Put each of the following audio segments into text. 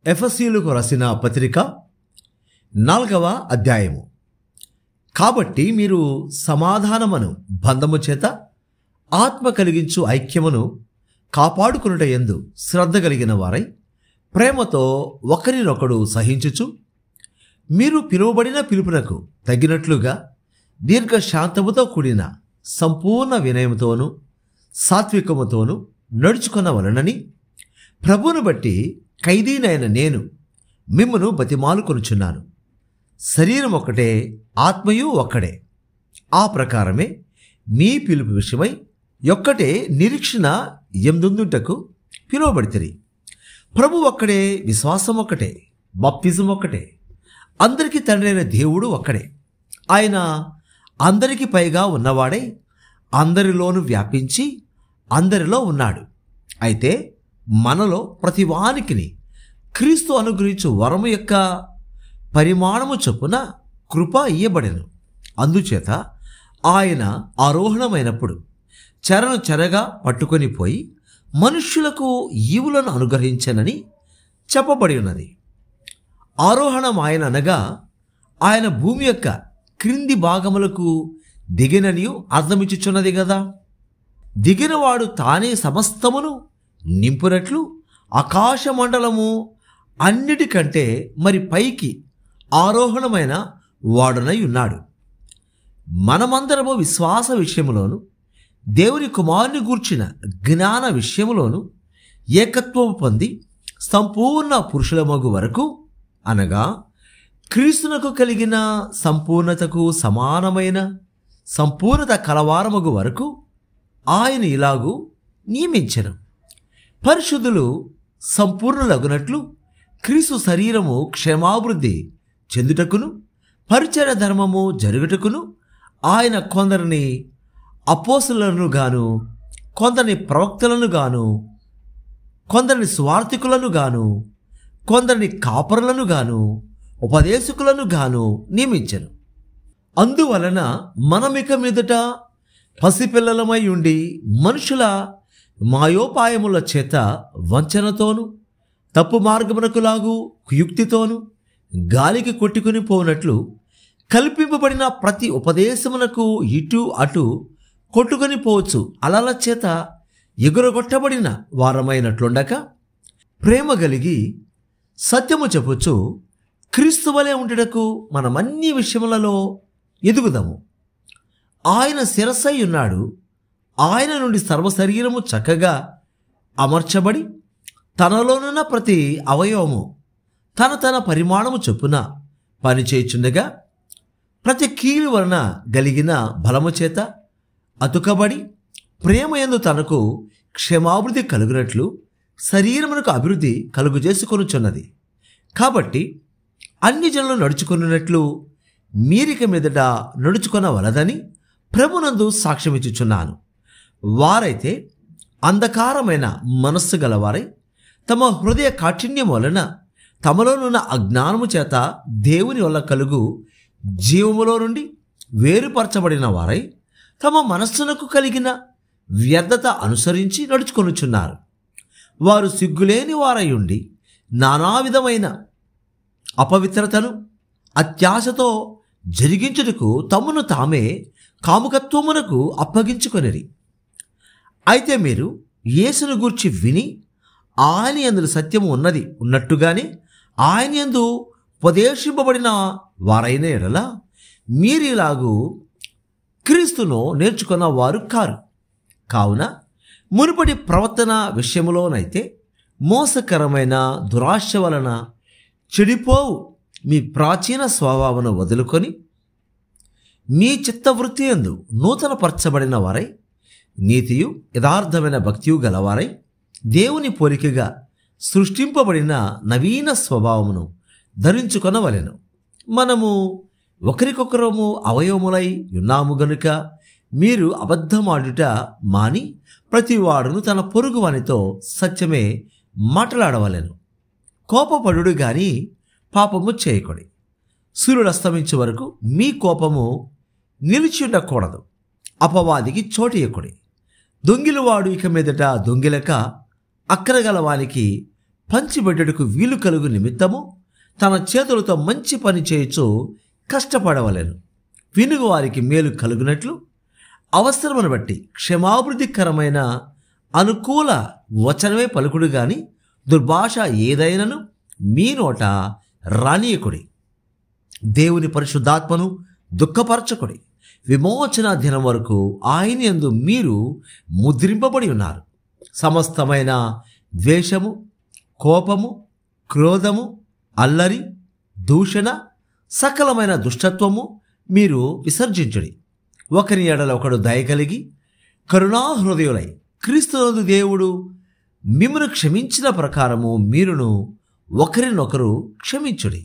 ఎఫెసీయులకు రాసిన పత్రిక 4వ అధ్యాయము. కాబట్టి మీరు సమాధానమును బంధము చేత ఆత్మ కలిగించు ఐక్యమును కాపాడుకొనుట యందు శ్రద్ధ కలిగిన వారై ప్రేమతో ఒకరినొకడు సహించుచు మీరు పిలువబడిన పిలుపునకు తగినట్లుగా దీర్ఘశాంతముతో కూడిన సంపూర్ణ వినయముతోనూ సాత్వికముతోనూ నడుచుకొనవలెనని ప్రభువును బట్టి ఖైదీనైన నేను మిమ్మును బతిమాలుకొనుచున్నాను. శరీరం ఒకటే, ఆత్మయు ఒక్కడే. ఆ ప్రకారమే మీ పిలుపు విషయమై ఒక్కటే నిరీక్షణ ఎందుందుటకు పిలువబడితిరి. ప్రభు ఒక్కడే, విశ్వాసం ఒక్కటే, బాప్తిజం ఒక్కటే, అందరికీ తండ్రైన దేవుడు ఒక్కడే. ఆయన అందరికీ పైగా ఉన్నవాడై అందరిలోనూ వ్యాపించి అందరిలో ఉన్నాడు. అయితే మనలో ప్రతి వానికిని క్రీస్తు అనుగ్రహించు వరము యొక్క పరిమాణము చొప్పున కృప ఇయ్యబడెను. అందుచేత ఆయన ఆరోహణమైనప్పుడు చెరను చెరగా పట్టుకొని పోయి మనుష్యులకు ఈవులను అనుగ్రహించనని చెప్పబడి ఉన్నది. ఆరోహణం ఆయన అనగా ఆయన భూమి యొక్క క్రింది భాగములకు దిగిననియు అర్థమిచ్చుచున్నది కదా. దిగినవాడు తానే సమస్తమును నింపునట్లు ఆకాశమండలము అన్నిటికంటే మరి పైకి ఆరోహణమైన వాడునై ఉన్నాడు. మనమందరము విశ్వాస విషయములోను దేవుని కుమారుని గూర్చిన జ్ఞాన విషయములోను ఏకత్వము పొంది సంపూర్ణ పురుషులమగు వరకు, అనగా క్రీస్తునకు కలిగిన సంపూర్ణతకు సమానమైన సంపూర్ణత కలవారమగు వరకు ఆయన ఇలాగూ నియమించెను. పరిశుద్ధులు సంపూర్ణులగునట్లు క్రీస్తు శరీరము క్షేమాభివృద్ధి చెందుటకును పరిచర్య ధర్మము జరుగుటకును ఆయన కొందరిని అపోస్తలులను గాను, కొందరిని ప్రవక్తలను గాను, కొందరిని స్వార్థికులను గాను, కొందరిని కాపరులను గాను, ఉపదేశకులను గాను నియమించెను. అందువలన మనమిక మీదట పసిపిల్లలమై ఉండి మనుషుల మాయోపాయముల చేత వంచనతోను తప్పు మార్గమునకు లాగు యుక్తితోను గాలికి కొట్టుకుని పోనట్లు కల్పింపబడిన ప్రతి ఉపదేశమునకు ఇటు అటు కొట్టుకొని పోవచ్చు అలల చేత ఎగురగొట్టబడిన వారమైనట్లుండక ప్రేమ కలిగి సత్యము చెప్పుచు క్రీస్తు వలె ఉండుటకు మనమన్ని విషయములలో ఎదుగుదాము. ఆయన శిరస్సై ఉన్నాడు. ఆయన నుండి సర్వశరీరము చక్కగా అమర్చబడి తనలోనున్న ప్రతి అవయవము తన తన పరిమాణము చొప్పున పనిచేయుచుండగా ప్రతి కీలు వలన కలిగిన బలము చేత అతుకబడి ప్రేమ యందు తనకు క్షేమాభివృద్ధి కలుగునట్లు శరీరమునకు అభివృద్ధి కలుగు చేసుకొనుచున్నది. కాబట్టి అన్ని జనులు నడుచుకున్నట్లు మీరిక మీదట నడుచుకొనవలదని ప్రభునందు సాక్ష్యమిచ్చుచున్నాను. వారైతే అంధకారమైన మనస్సు గలవారై తమ హృదయ కాఠిన్యం వలన తమలోనున్న అజ్ఞానము చేత దేవుని వల్ల కలుగు జీవములో నుండి వేరుపరచబడిన వారై తమ మనస్సునకు కలిగిన వ్యర్థత అనుసరించి నడుచుకొనుచున్నారు. వారు సిగ్గులేని వారై ఉండి నానా విధమైన అపవిత్రతను అత్యాశతో జరిగించుటకు తమను తామే కాముకత్వమునకు అప్పగించుకొనిరి. అయితే మీరు యేసును గూర్చి విని ఆయన యందు సత్యము ఉన్నట్టుగానే ఆయన యందు ఉపదేశింపబడిన వారైన ఎడల మీరిలాగూ క్రీస్తును నేర్చుకున్న వారు కారు. కావున మునుపటి ప్రవర్తన విషయములోనైతే మోసకరమైన దురాశ వలన చెడిపోవు మీ ప్రాచీన స్వభావమును వదులుకొని మీ చిత్తవృత్తి యందు నూతన పరచబడిన వారై నీతియు యథార్థమైన భక్తియు గలవారై దేవుని పోలికగా సృష్టింపబడిన నవీన స్వభావమును ధరించుకొనవలెను. మనము ఒకరికొకరము అవయవములై ఉన్నాము గనుక మీరు అబద్ధమాడుట మాని ప్రతివాడును తన పొరుగు వానితో సత్యమే మాట్లాడవలెను. కోపపడుడు గాని పాపము చేయకొడి. సూర్యుడు అస్తమించే వరకు మీ కోపము నిలిచి ఉండకూడదు. అపవాదికి చోటియకుడి. దొంగిలవాడు ఇక మీదట దొంగిలక అక్కరగల వానికి పంచిబెట్టుటకు వీలు కలుగు నిమిత్తము తన చేతులతో మంచి పని చేయొచ్చు కష్టపడవలెను. వినుగు వారికి మేలు కలుగునట్లు అవసరమును బట్టి క్షమాభివృద్ధికరమైన అనుకూల వచనమే పలుకుడు గాని దుర్భాష ఏదైనను మీ నోట రానియకుడి. దేవుని పరిశుద్ధాత్మను దుఃఖపరచకుడి. విమోచన దినం వరకు ఆయన యందు మీరు ముద్రింపబడి ఉన్నారు. సమస్తమైన ద్వేషము, కోపము, క్రోధము, అల్లరి, దూషణ, సకలమైన దుష్టత్వము మీరు విసర్జించుడి. ఒకరి ఎడల ఒకడు దయ కలిగి కరుణాహృదయులై క్రీస్తునందు దేవుడు మిమ్మును క్షమించిన ప్రకారము మీరును ఒకరినొకరు క్షమించుడి.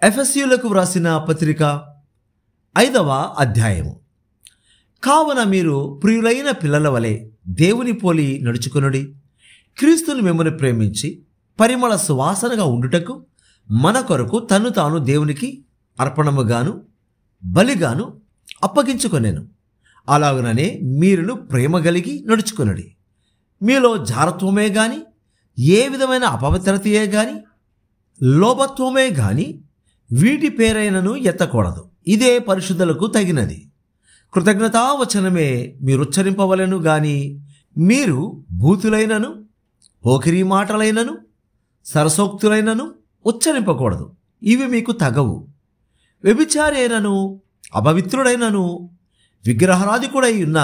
ఎఫెసీయులకు వ్రాసిన పత్రిక 5వ అధ్యాయము. కావున మీరు ప్రియులైన పిల్లల వలె దేవుని పోలి నడుచుకొనుడి. క్రీస్తును మిమ్మల్ని ప్రేమించి పరిమళ సువాసనగా ఉండుటకు మన కొరకు తన్ను తాను దేవునికి అర్పణముగాను బలిగాను అప్పగించుకొనెను. అలాగనే మీరును ప్రేమ కలిగి నడుచుకొనుడి. మీలో జారత్వమే గాని ఏ విధమైన అపవిత్రతయే గాని లోభత్వమే గాని వీటి పేరైనను ఎత్తకూడదు. ఇదే పరిశుద్ధులకు తగినది. కృతజ్ఞతావచనమే మీరుచ్చరింపవలెను గాని మీరు భూతులైనను పోకిరీ మాటలైనను సరసోక్తులైనను ఉచ్చరింపకూడదు. ఇవి మీకు తగవు. వ్యభిచారి అయినను అపవిత్రుడైనను విగ్రహారాధికుడై ఉన్న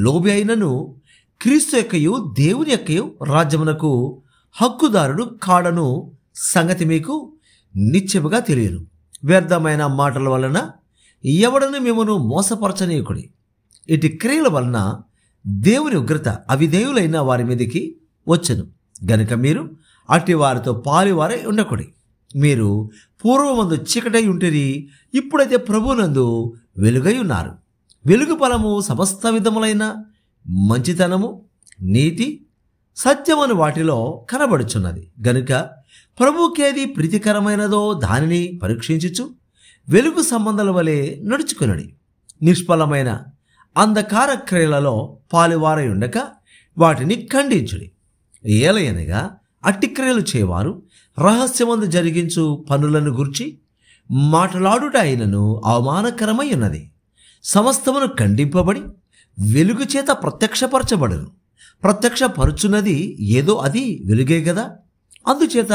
లోబి అయినను క్రీస్తు యొక్కయు దేవుని యొక్కయు రాజ్యమునకు హక్కుదారుడు కాడను సంగతి మీకు నిశ్చయముగా తెలియను. వ్యర్థమైన మాటల వలన ఎవడను మిమ్మను మోసపరచనీయకుడి. ఇటు క్రియల వలన దేవుని ఉగ్రత అవిధేయులైన వారి మీదకి వచ్చెను గనుక మీరు అట్టి వారితో పాలివారై ఉండకుడి. మీరు పూర్వమందు చీకటై ఉంటిరి, ఇప్పుడైతే ప్రభునందు వెలుగై ఉన్నారు. వెలుగు ఫలము సమస్త విధములైన మంచితనము, నీతి, సత్యమను వాటిలో కనబడుచున్నది. గనుక ప్రభుకేది ప్రీతికరమైనదో దానిని పరీక్షించుచు వెలుగు సంబంధాల వలె నడుచుకునడి. నిష్ఫలమైన అంధకార క్రియలలో పాలువారై ఉండక వాటిని ఖండించుడి. ఏలయనగా అట్టి క్రియలు చేయవారు రహస్యమందు జరిగించు పనులను గుర్చి మాట్లాడుట అయినను అవమానకరమై ఉన్నది. సమస్తమును ఖండింపబడి వెలుగు చేత ప్రత్యక్షపరచబడును. ప్రత్యక్షపరుచున్నది ఏదో అది వెలుగే గదా. అందుచేత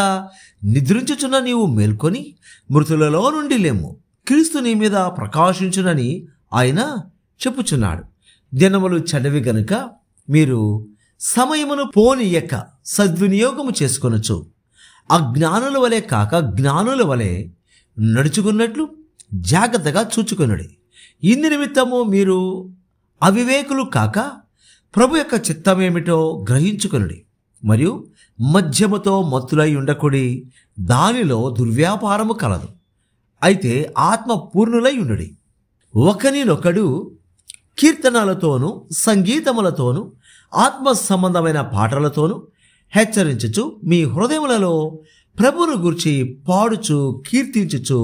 నిద్రించుచున్న నీవు మేల్కొని మృతులలో నుండి లేము, క్రీస్తు నీ మీద ప్రకాశించునని ఆయన చెప్పుచున్నాడు. దినములు చెడ్డవి గనుక మీరు సమయమును పోనీయక సద్వినియోగము చేసుకొనొచ్చు. అజ్ఞానుల వలె కాక జ్ఞానుల వలె నడుచుకున్నట్లు జాగ్రత్తగా చూచుకొనుడి. ఇందు నిమిత్తము మీరు అవివేకులు కాక ప్రభు యొక్క చిత్తమేమిటో గ్రహించుకొనుడి. మరియు మద్యముతో మత్తులై ఉండకుడి, దానిలో దుర్వ్యాపారము కలదు. అయితే ఆత్మ పూర్ణులై ఉండుడి. ఒకనినొకడు కీర్తనలతోనూ సంగీతములతోనూ ఆత్మ సంబంధమైన పాటలతోనూ హెచ్చరించుచు మీ హృదయములలో ప్రభువును గూర్చి పాడుచు కీర్తించుచు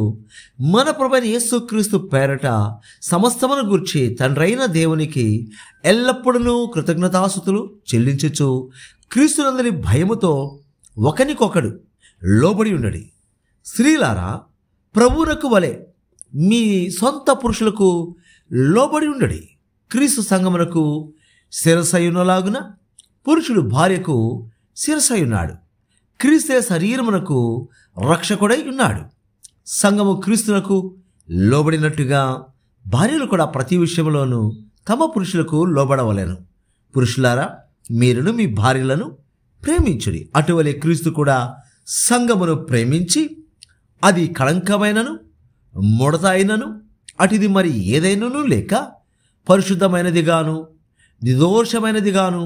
మన ప్రభువైన యేసుక్రీస్తు పేరట సమస్తమును గూర్చి తండ్రైన దేవునికి ఎల్లప్పుడూ కృతజ్ఞతాస్తుతులు చెల్లించుచు క్రీస్తునందరి భయముతో ఒకనికొకడు లోబడి ఉండడి. స్త్రీలారా, ప్రభువునకు వలె మీ సొంత పురుషులకు లోబడి ఉండడి. క్రీస్తు సంఘమునకు శిరసయునలాగున పురుషుడు భార్యకు శిరసయున్నాడు. క్రీస్తే శరీరమునకు రక్షకుడై ఉన్నాడు. సంఘము క్రీస్తునకు లోబడినట్టుగా భార్యలు కూడా ప్రతి విషయంలోనూ తమ పురుషులకు లోబడవలెను. పురుషులారా, మీరును మీ భార్యలను ప్రేమించుడి. అటువలే క్రీస్తు కూడా సంఘమును ప్రేమించి అది కళంకమైనను ముడత అయినను అటుది మరి ఏదైనను లేక పరిశుద్ధమైనదిగాను నిర్దోషమైనదిగాను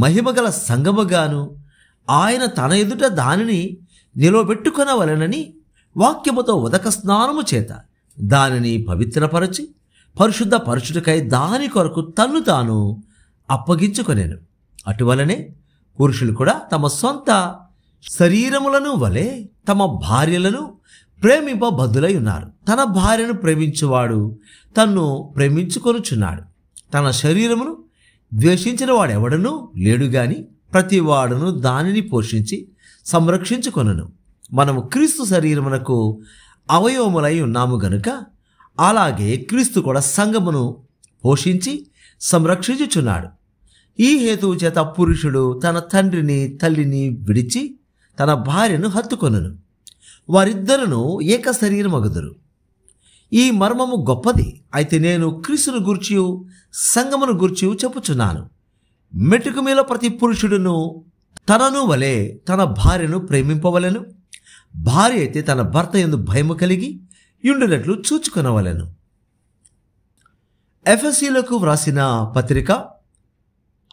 మహిమగల సంఘముగాను ఆయన తన ఎదుట దానిని నిలవబెట్టుకొనవలెనని వాక్యముతో ఉదక స్నానము చేత దానిని పవిత్రపరచి పరిశుద్ధపరచుటకై దాని కొరకు తన్ను తాను అప్పగించుకొనెను. అటువలనే పురుషులు కూడా తమ సొంత శరీరములను వలె తమ భార్యలను ప్రేమింపబద్ధులై ఉన్నారు. తన భార్యను ప్రేమించువాడు తన్ను ప్రేమించుకొనుచున్నాడు. తన శరీరమును ద్వేషించిన వాడెవడనూ లేడు గాని ప్రతివాడును దానిని పోషించి సంరక్షించుకొనును. మనము క్రీస్తు శరీరమునకు అవయవములై ఉన్నాము గనుక అలాగే క్రీస్తు కూడా సంఘమును పోషించి సంరక్షించుచున్నాడు. ఈ హేతువు చేత పురుషుడు తన తండ్రిని తల్లిని విడిచి తన భార్యను హత్తుకొనును, వారిద్దరును ఏక శరీరమగుదురు. ఈ మర్మము గొప్పది. అయితే నేను క్రీస్తును గూర్చియు సంఘమును గూర్చియు చెప్పుచున్నాను. మెట్టుకు మీద ప్రతి పురుషుడును తనను వలె తన భార్యను ప్రేమింపవలెను, భార్య అయితే తన భర్త యందు భయము కలిగి యుండినట్లు చూచుకొనవలెను. ఎఫెసీయులకు వ్రాసిన పత్రిక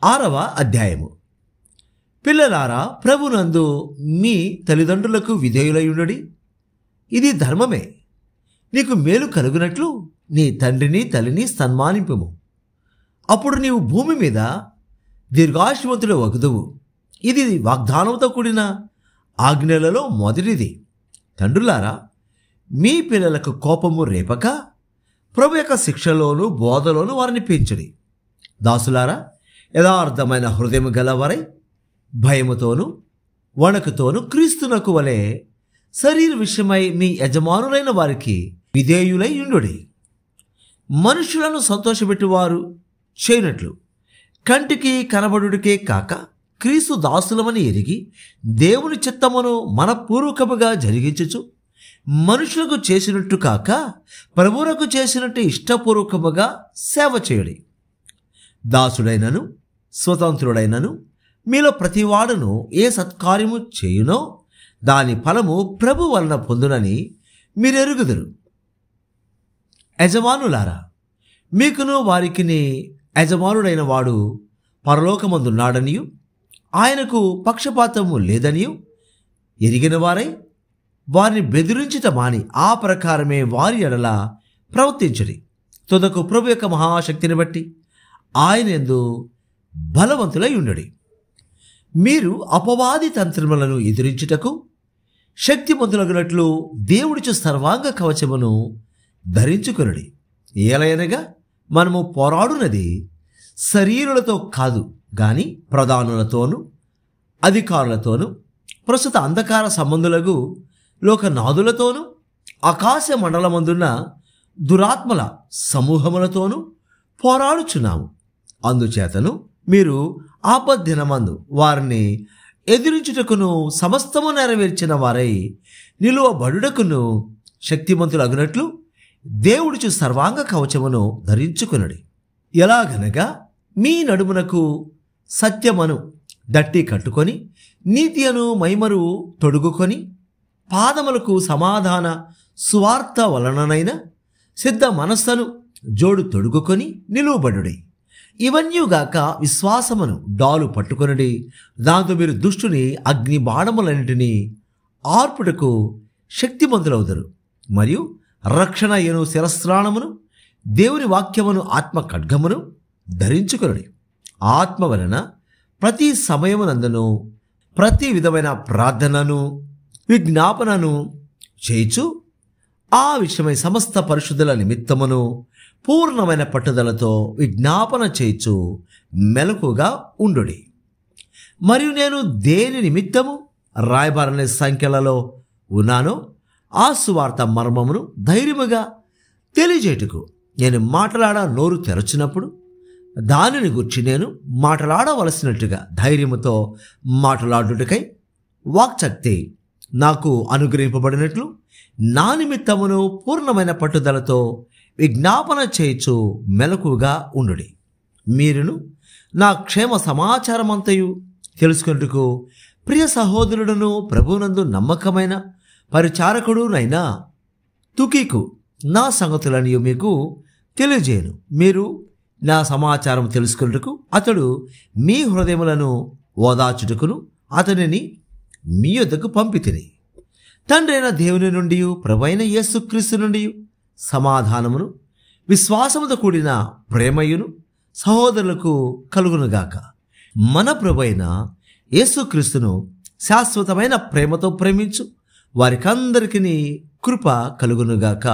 6వ అధ్యాయము. పిల్లలారా, ప్రభునందు మీ తల్లిదండ్రులకు విధేయులయుండుడి, ఇది ధర్మమే. నీకు మేలు కలుగునట్లు నీ తండ్రిని తల్లిని సన్మానింపుము, అప్పుడు నీవు భూమి మీద దీర్ఘాయుష్మంతుడు వగుదువు. ఇది వాగ్దానంతో కూడిన ఆజ్ఞలలో మొదటిది. తండ్రులారా, మీ పిల్లలకు కోపము రేపక ప్రభు యొక్క శిక్షలోను బోధలోను వారిని పెంచుడి. దాసులారా, యథార్థమైన హృదయము గలవారై భయముతోను వణకుతోను క్రీస్తునకు వలె శరీర విషయమై మీ యజమానులైన వారికి విధేయులై యుండుడి. మనుషులను సంతోషపెట్టువారు చేయనట్లు కంటికి కనబడుడికే కాక క్రీస్తు దాసులమని ఎరిగి దేవుని చిత్తమును మనపూర్వకముగా జరిగించుచు మనుషులకు చేసినట్టు కాక ప్రభువునకు చేసినట్టు ఇష్టపూర్వకముగా సేవ చేయుడి. దాసుడైనను స్వతంత్రుడైనను మీలో ప్రతివాడును ఏ సత్కార్యము చేయునో దాని ఫలము ప్రభు వలన పొందునని మీరెరుగుదురు. యజమానులారా, మీకును వారికిని యజమానుడైన వాడు పరలోకమందున్నాడనియు ఆయనకు పక్షపాతము లేదనియు ఎరిగిన వారై వారిని బెదిరించుట మాని ఆ ప్రకారమే వారి ఎడల ప్రవర్తించుడి. తుదకు ప్రభు యొక్క మహాశక్తిని బట్టి ఆయన యందు బలవంతులై ఉండుడి. మీరు అపవాది తంత్రములను ఎదిరించుటకు శక్తిమంతులగునట్లు దేవుడిచ్చు సర్వాంగ కవచమును ధరించుకొనుడి. ఏలయనగా మనము పోరాడునది శరీరులతో కాదు గాని ప్రధానులతోనూ అధికారులతోనూ ప్రస్తుత అంధకార సంబంధులకు లోకనాథులతోనూ ఆకాశ మండలమందున్న దురాత్మల సమూహములతోనూ పోరాడుచున్నాము. అందుచేతను మీరు ఆపద్దినమందు వారిని ఎదిరించుటకును సమస్తము నెరవేర్చిన వారై నిలువబడుటకును శక్తిమంతులగునట్లు దేవుడిచ్చు సర్వాంగ కవచమును ధరించుకొనుడి. ఎలాగనగా మీ నడుమునకు సత్యమను దట్టి కట్టుకొని నీతి అను మైమరు తొడుగుకొని పాదములకు సమాధాన సువార్త వలననైన సిద్ధ మనస్సును జోడు తొడుగుకొని నిలువబడుడి. ఇవన్నీగాక విశ్వాసమును డాలు పట్టుకొనుడి. దాంతో మీరు దుష్టుని అగ్ని బాణములన్నిటినీ ఆర్పుటకు శక్తిమంతులవుతారు. మరియు రక్షణ ఎను శిరస్త్రాణమును దేవుని వాక్యమును ఆత్మ ఖడ్గమును ధరించుకొనుడి. ఆత్మ వలన ప్రతి సమయమునందును ప్రతి విధమైన ప్రార్థనను విజ్ఞాపనను చేయుచు ఆ విషయమై సమస్త పరిశుద్ధుల నిమిత్తమును పూర్ణమైన పట్టుదలతో విజ్ఞాపన చేయుచు మెలకుగా ఉండుడి. మరియు నేను దేని నిమిత్తము రాయబారని సంఖ్యలలో ఉన్నానో ఆ సువార్త మర్మమును ధైర్యముగా తెలియజేయుటకు నేను నోరు తెరచినప్పుడు దానిని గురించి నేను మాట్లాడవలసినట్టుగా ధైర్యముతో మాట్లాడుటకై వాక్శక్తి నాకు అనుగ్రహింపబడినట్లు నా నిమిత్తమును పూర్ణమైన పట్టుదలతో విజ్ఞాపన చేయుచు మెలకుగా ఉండుడి. మీరును నా క్షేమ సమాచారమంతయు తెలుసుకొనుటకు ప్రియ సహోదరుడును ప్రభువునందు నమ్మకమైన పరిచారకుడునైనా తుకీకు నా సంగతులను మీకు తెలియజేయను. మీరు నా సమాచారం తెలుసుకున్నట్టుకు అతడు మీ హృదయములను ఓదార్చుటకును అతనిని మీ యొద్దకు పంపితిని. తండ్రి అయిన దేవుని నుండి ప్రభువైన యేసుక్రీస్తు నుండి సమాధానమును విశ్వాసముతో కూడిన ప్రేమయును సహోదరులకు కలుగునుగాక. మన ప్రభువైన యేసుక్రీస్తును శాశ్వతమైన ప్రేమతో ప్రేమించు వారికందరికీ కృప కలుగునుగాక.